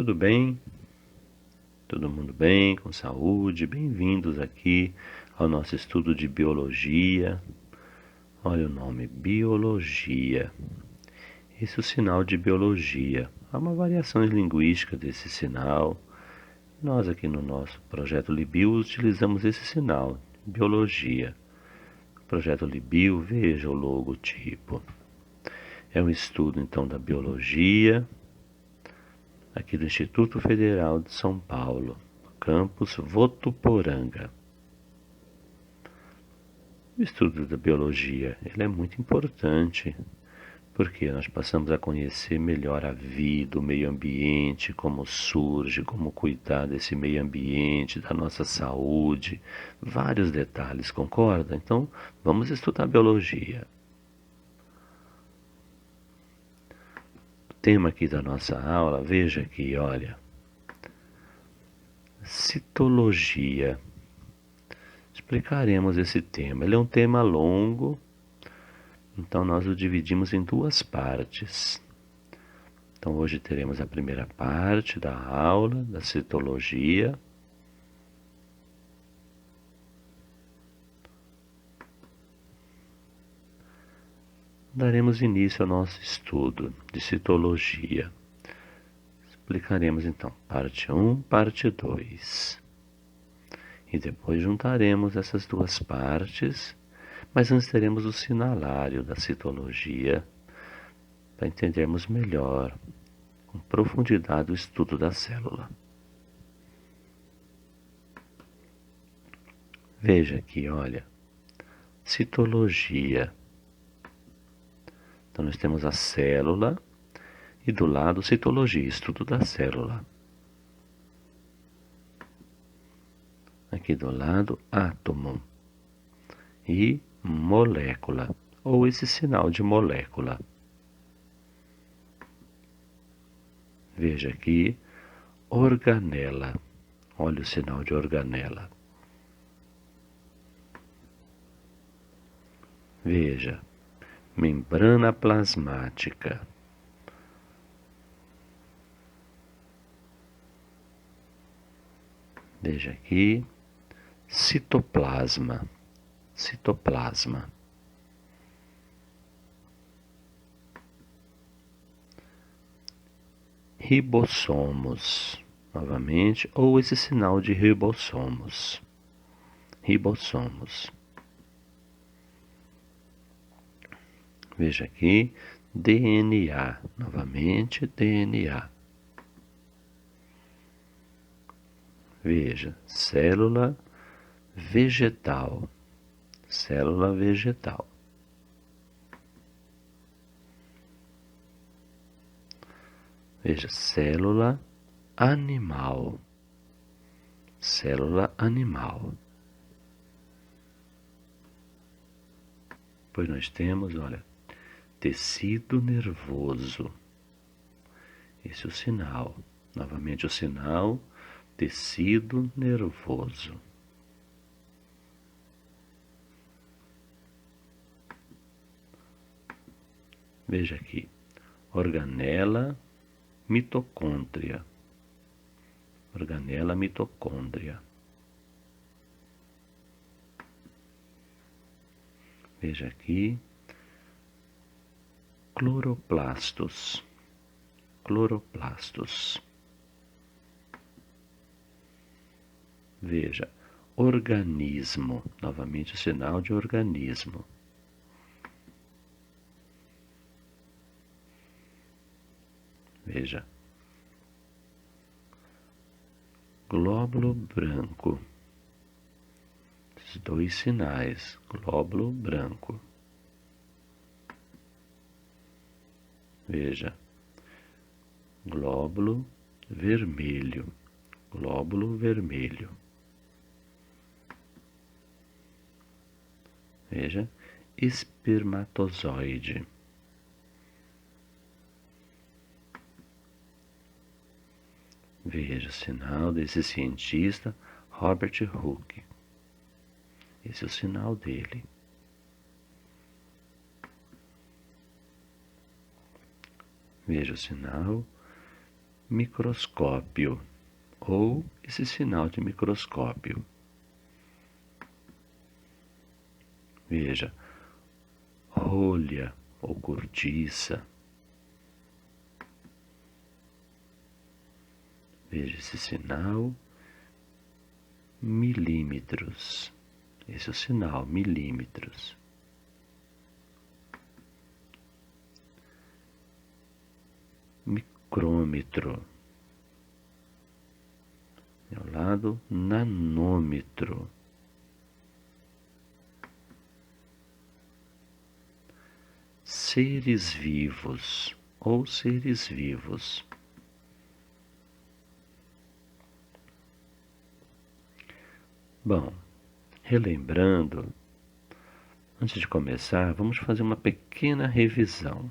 Tudo bem? Todo mundo bem, com saúde? Bem-vindos aqui ao nosso estudo de biologia. Olha o nome, biologia. Esse é o sinal de biologia. Há uma variação linguística desse sinal. Nós aqui no nosso projeto Libio utilizamos esse sinal, biologia. Projeto Libio, veja o logotipo. É um estudo então da biologia, aqui do Instituto Federal de São Paulo, campus Votuporanga. O estudo da biologia, ele é muito importante, porque nós passamos a conhecer melhor a vida, o meio ambiente, como surge, como cuidar desse meio ambiente, da nossa saúde, vários detalhes, concorda? Então, vamos estudar biologia. O tema aqui da nossa aula, veja aqui, olha, citologia. Explicaremos esse tema. Ele é um tema longo, então nós o dividimos em duas partes. Então hoje teremos a primeira parte da aula da citologia. Daremos início ao nosso estudo de citologia. Explicaremos então parte 1, parte 2. E depois juntaremos essas duas partes, mas antes teremos o sinalário da citologia, para entendermos melhor, com profundidade, o estudo da célula. Veja aqui, olha, citologia. Então nós temos a célula e do lado citologia, estudo da célula. Aqui do lado átomo e molécula, ou esse sinal de molécula. Veja aqui, organela. Olha o sinal de organela. Veja, membrana plasmática. Veja aqui, citoplasma. Citoplasma. Ribossomos, novamente, ou esse sinal de ribossomos. Ribossomos. Veja aqui, DNA, novamente DNA. Veja, célula vegetal. Célula vegetal. Veja, célula animal. Célula animal. Pois nós temos, olha, tecido nervoso. Esse é o sinal. Novamente o sinal, tecido nervoso. Veja aqui, organela, mitocôndria. Organela, mitocôndria. Veja aqui, cloroplastos. Cloroplastos. Veja, organismo. Novamente o sinal de organismo. Veja, glóbulo branco. Esses dois sinais, glóbulo branco. Veja, glóbulo vermelho. Glóbulo vermelho. Veja, espermatozoide. Veja o sinal desse cientista Robert Hooke. Esse é o sinal dele. Veja o sinal microscópio, ou esse sinal de microscópio. Veja, rolha ou cortiça. Veja esse sinal, milímetros. Esse é o sinal, milímetros. Micrômetro. Ao lado, nanômetro. Seres vivos ou seres vivos. Bom, relembrando, antes de começar, vamos fazer uma pequena revisão.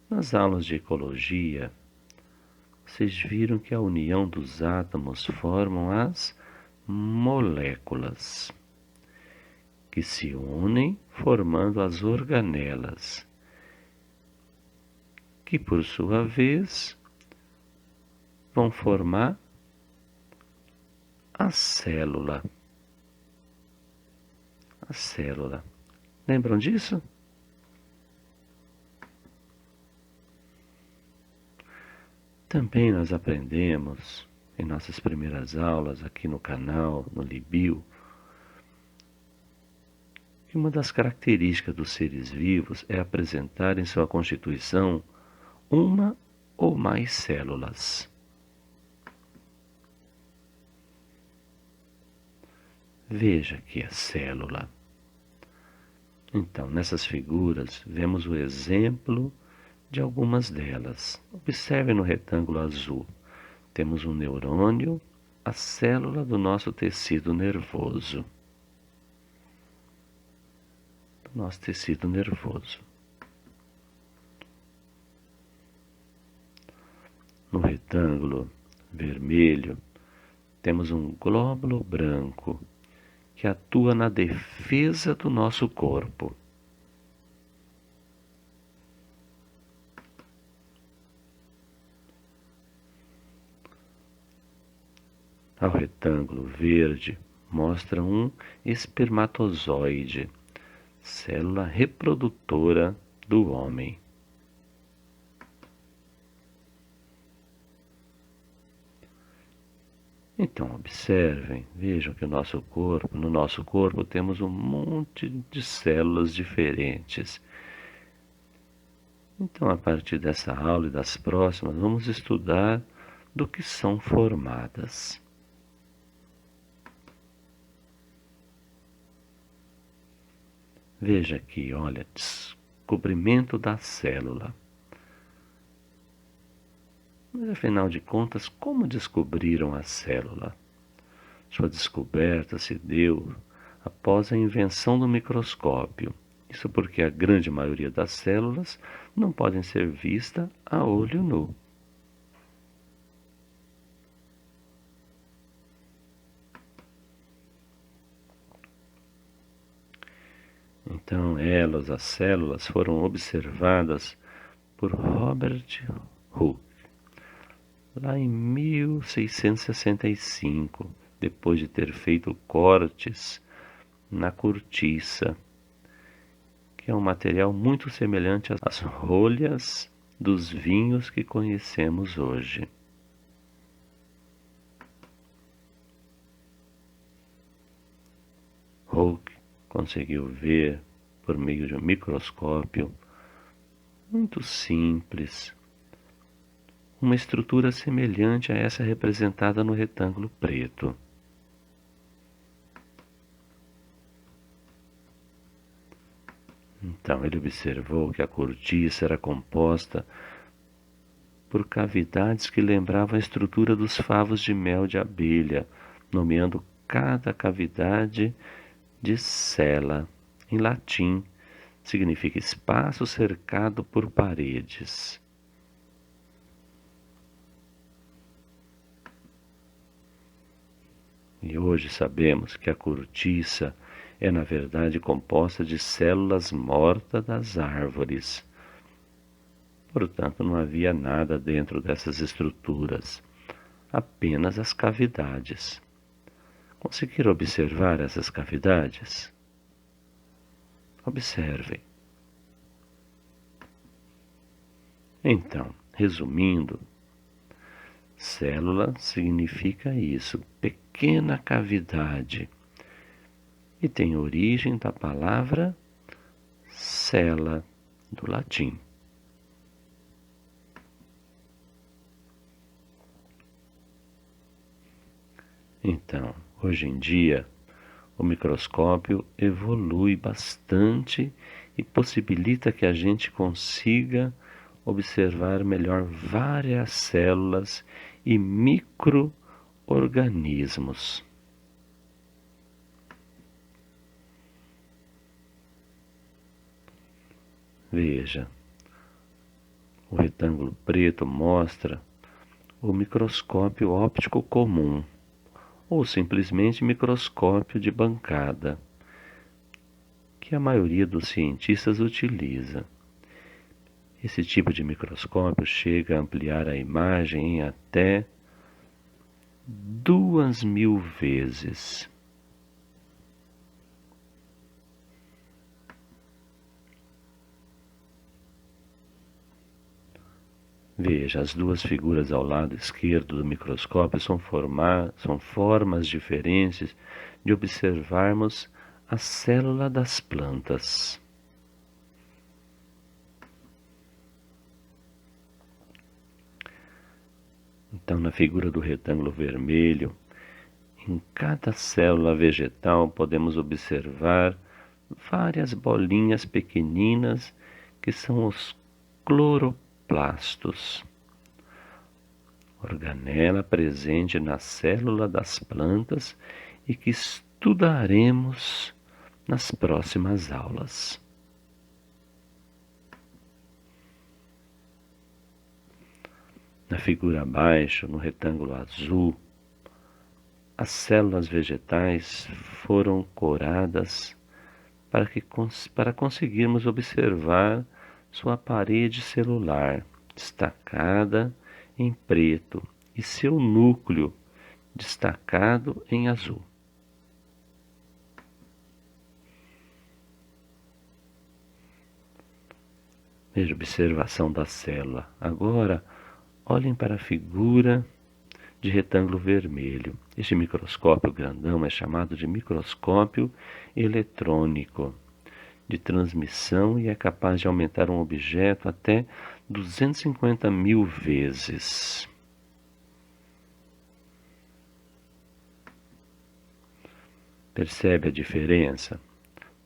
Nas aulas de ecologia, vocês viram que a união dos átomos formam as moléculas, que se unem formando as organelas, que por sua vez vão formar a célula. A célula. Lembram disso? Também nós aprendemos em nossas primeiras aulas aqui no canal, no Libio, que uma das características dos seres vivos é apresentar em sua constituição uma ou mais células. Veja aqui a célula. Então, nessas figuras, vemos o exemplo de algumas delas. Observe no retângulo azul. Temos um neurônio, a célula do nosso tecido nervoso. Do nosso tecido nervoso. No retângulo vermelho, temos um glóbulo branco que atua na defesa do nosso corpo. Ao retângulo verde mostra um espermatozoide, célula reprodutora do homem. Então observem, vejam que no nosso corpo temos um monte de células diferentes. Então, a partir dessa aula e das próximas, vamos estudar do que são formadas. Veja aqui, olha, descobrimento da célula. Mas afinal de contas, como descobriram a célula? Sua descoberta se deu após a invenção do microscópio. Isso porque a grande maioria das células não podem ser vistas a olho nu. Então, as células, foram observadas por Robert Hooke, lá em 1665, depois de ter feito cortes na cortiça, que é um material muito semelhante às rolhas dos vinhos que conhecemos hoje. Hooke conseguiu ver, por meio de um microscópio muito simples, uma estrutura semelhante a essa representada no retângulo preto. Então ele observou que a cortiça era composta por cavidades que lembravam a estrutura dos favos de mel de abelha, nomeando cada cavidade de cella. Em latim, significa espaço cercado por paredes. E hoje sabemos que a cortiça é, na verdade, composta de células mortas das árvores. Portanto, não havia nada dentro dessas estruturas, apenas as cavidades. Conseguiram observar essas cavidades? Observem. Então, resumindo, célula significa isso, pequena cavidade, e tem origem da palavra cella, do latim. Então, hoje em dia, o microscópio evolui bastante e possibilita que a gente consiga observar melhor várias células e micro-organismos. Veja, o retângulo preto mostra o microscópio óptico comum, ou simplesmente microscópio de bancada, que a maioria dos cientistas utiliza. Esse tipo de microscópio chega a ampliar a imagem em até 2000 vezes. Veja, as duas figuras ao lado esquerdo do microscópio são formas diferentes de observarmos a célula das plantas. Então, na figura do retângulo vermelho, em cada célula vegetal podemos observar várias bolinhas pequeninas que são os cloroplastos, organela presente na célula das plantas e que estudaremos nas próximas aulas. Na figura abaixo, no retângulo azul, as células vegetais foram coradas para conseguirmos observar sua parede celular destacada em preto e seu núcleo destacado em azul. Veja a observação da célula. Agora, olhem para a figura de retângulo vermelho. Este microscópio grandão é chamado de microscópio eletrônico de transmissão e é capaz de aumentar um objeto até 250.000 vezes. Percebe a diferença?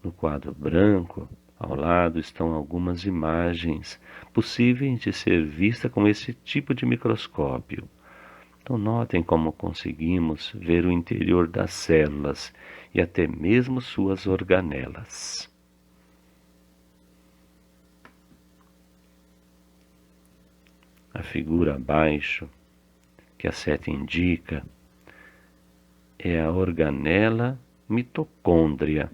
No quadro branco, ao lado, estão algumas imagens possíveis de ser vista com esse tipo de microscópio. Então notem como conseguimos ver o interior das células e até mesmo suas organelas. A figura abaixo, que a seta indica, é a organela mitocôndria,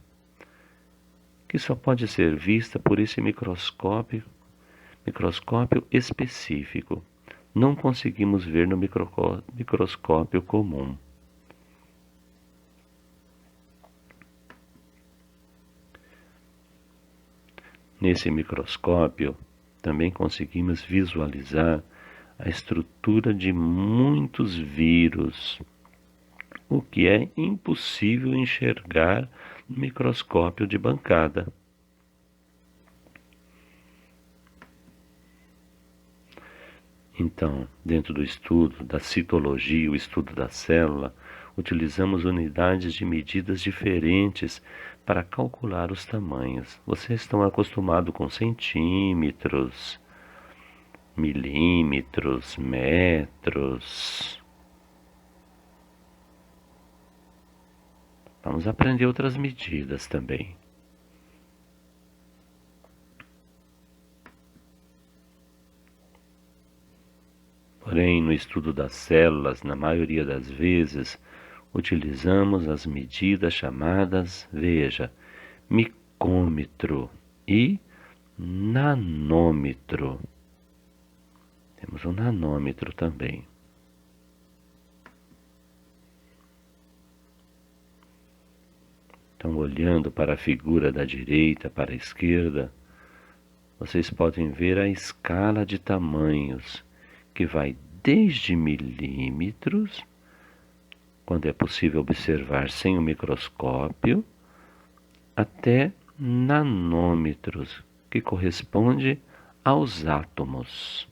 que só pode ser vista por esse microscópio específico. Não conseguimos ver no microscópio comum. Nesse microscópio, também conseguimos visualizar a estrutura de muitos vírus, o que é impossível enxergar no microscópio de bancada. Então, dentro do estudo da citologia, o estudo da célula, utilizamos unidades de medidas diferentes para calcular os tamanhos. Vocês estão acostumados com centímetros, milímetros, metros. Vamos aprender outras medidas também. Porém, no estudo das células, na maioria das vezes, utilizamos as medidas chamadas, veja, micômetro e nanômetro. Temos um nanômetro também. Então, olhando para a figura da direita para a esquerda, vocês podem ver a escala de tamanhos, que vai desde milímetros, quando é possível observar sem o microscópio, até nanômetros, que corresponde aos átomos.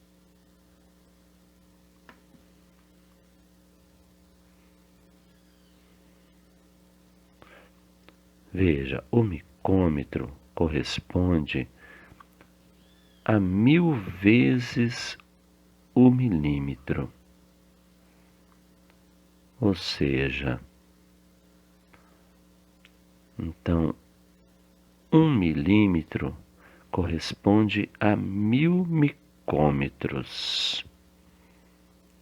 Veja, o micômetro corresponde a 1000 vezes o milímetro. Ou seja, então, 1 milímetro corresponde a 1000 micômetros.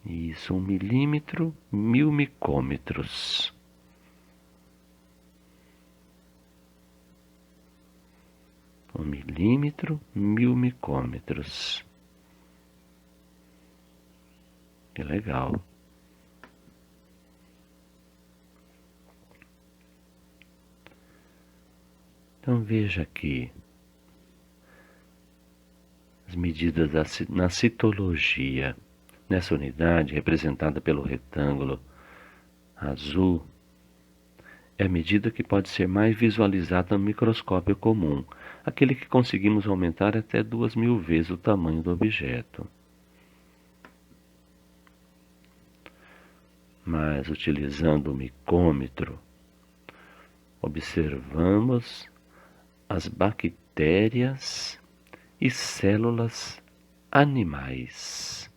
Isso, 1 milímetro, 1000 micômetros. Um milímetro, 1000 micômetros. Que legal. Então veja aqui as medidas na citologia. Nessa unidade, representada pelo retângulo azul, é a medida que pode ser mais visualizada no microscópio comum, aquele que conseguimos aumentar até 2000 vezes o tamanho do objeto. Mas, utilizando o micômetro, observamos as bactérias e células animais.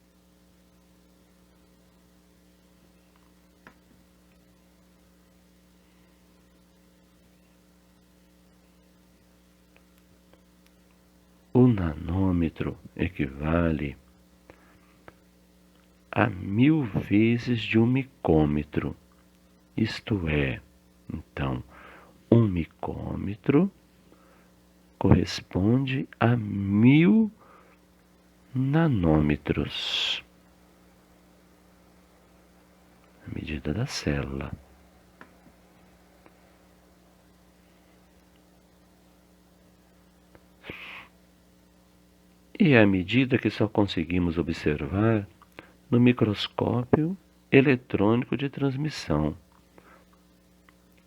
O nanômetro equivale a 1000 vezes de um micômetro. Isto é, então, um micômetro corresponde a 1000 nanômetros. A medida da célula. E é a medida que só conseguimos observar no microscópio eletrônico de transmissão,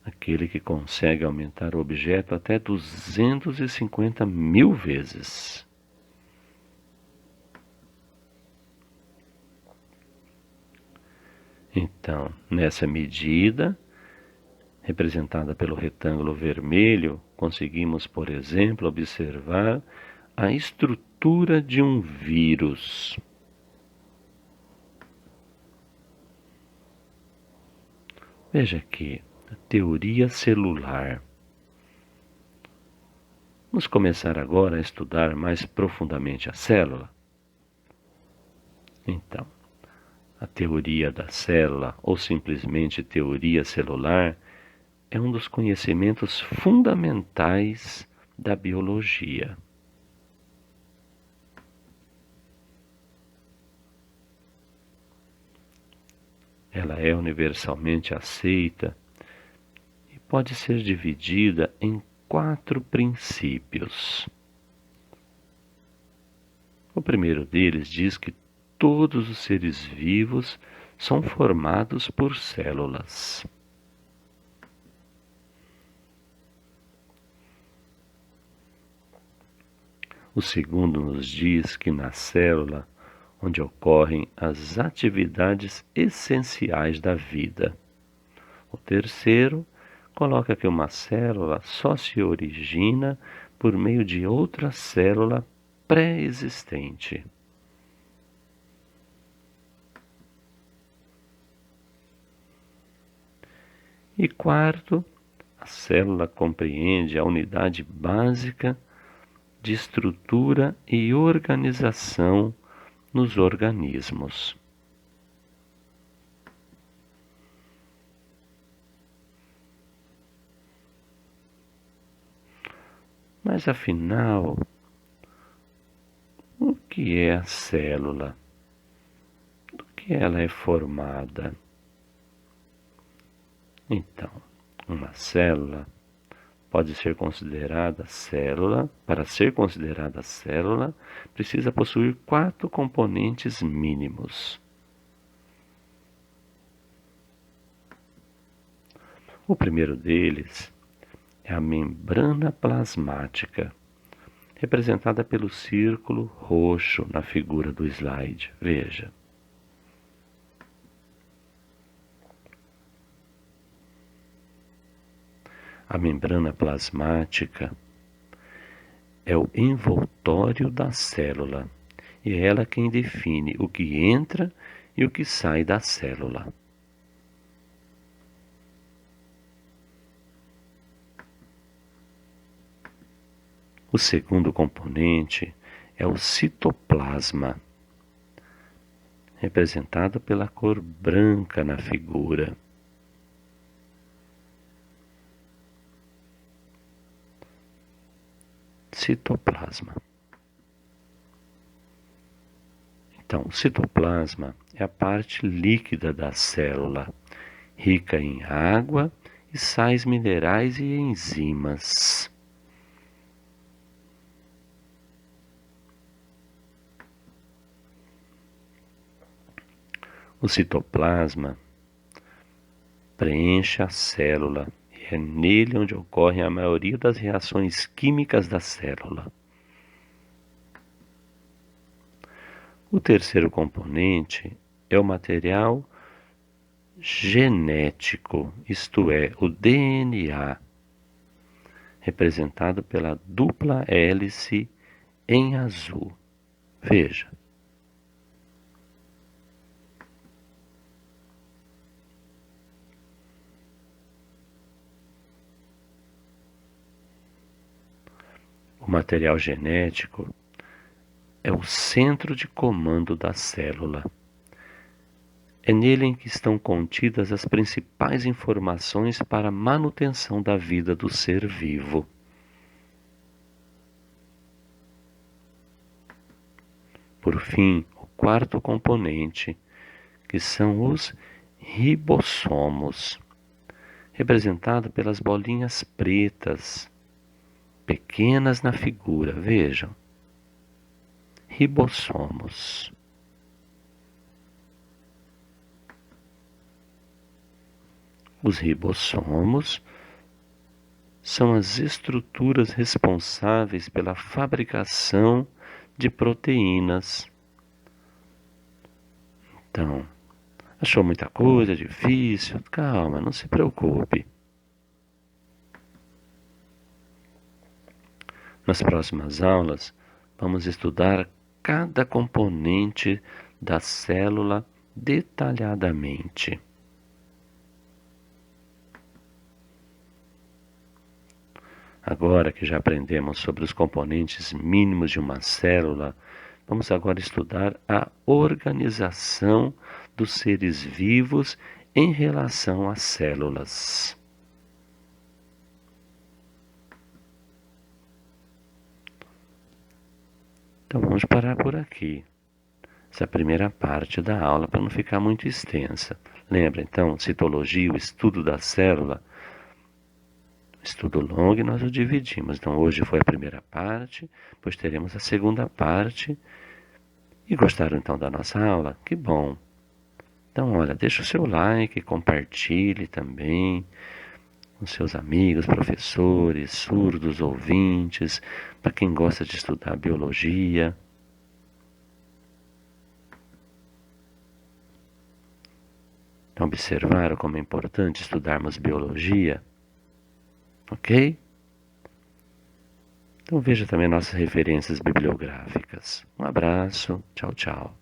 aquele que consegue aumentar o objeto até 250 mil vezes. Então, nessa medida, representada pelo retângulo vermelho, conseguimos, por exemplo, observar a estrutura de um vírus. Veja aqui, a teoria celular. Vamos começar agora a estudar mais profundamente a célula? Então, a teoria da célula, ou simplesmente teoria celular, é um dos conhecimentos fundamentais da biologia. Ela é universalmente aceita e pode ser dividida em 4 princípios. O primeiro deles diz que todos os seres vivos são formados por células. O segundo nos diz que na célula, onde ocorrem as atividades essenciais da vida. O terceiro coloca que uma célula só se origina por meio de outra célula pré-existente. E quarto, a célula compreende a unidade básica de estrutura e organização nos organismos. Mas afinal, o que é a célula? que ela é formada? Então, uma célula pode ser considerada célula. Para ser considerada célula, precisa possuir 4 componentes mínimos. O primeiro deles é a membrana plasmática, representada pelo círculo roxo na figura do slide. Veja. A membrana plasmática é o envoltório da célula e é ela quem define o que entra e o que sai da célula. O segundo componente é o citoplasma, representado pela cor branca na figura. Citoplasma. Então, o citoplasma é a parte líquida da célula, rica em água e sais minerais e enzimas. O citoplasma preenche a célula e é nele onde ocorre a maioria das reações químicas da célula. O terceiro componente é o material genético, isto é, o DNA, representado pela dupla hélice em azul. Veja. O material genético é o centro de comando da célula. É nele em que estão contidas as principais informações para a manutenção da vida do ser vivo. Por fim, o quarto componente, que são os ribossomos, representado pelas bolinhas pretas, pequenas na figura, vejam. Ribossomos. Os ribossomos são as estruturas responsáveis pela fabricação de proteínas. Então, achou muita coisa, difícil? Calma, não se preocupe. Nas próximas aulas, vamos estudar cada componente da célula detalhadamente. Agora que já aprendemos sobre os componentes mínimos de uma célula, vamos agora estudar a organização dos seres vivos em relação às células. Então vamos parar por aqui, essa primeira parte da aula, para não ficar muito extensa. Lembra então, citologia, o estudo da célula, estudo longo e nós o dividimos. Então hoje foi a primeira parte, depois teremos a segunda parte. E gostaram então da nossa aula? Que bom! Então olha, deixa o seu like, compartilhe também com seus amigos, professores, surdos, ouvintes, para quem gosta de estudar biologia. Então observaram como é importante estudarmos biologia? Ok? Então veja também nossas referências bibliográficas. Um abraço, tchau, tchau.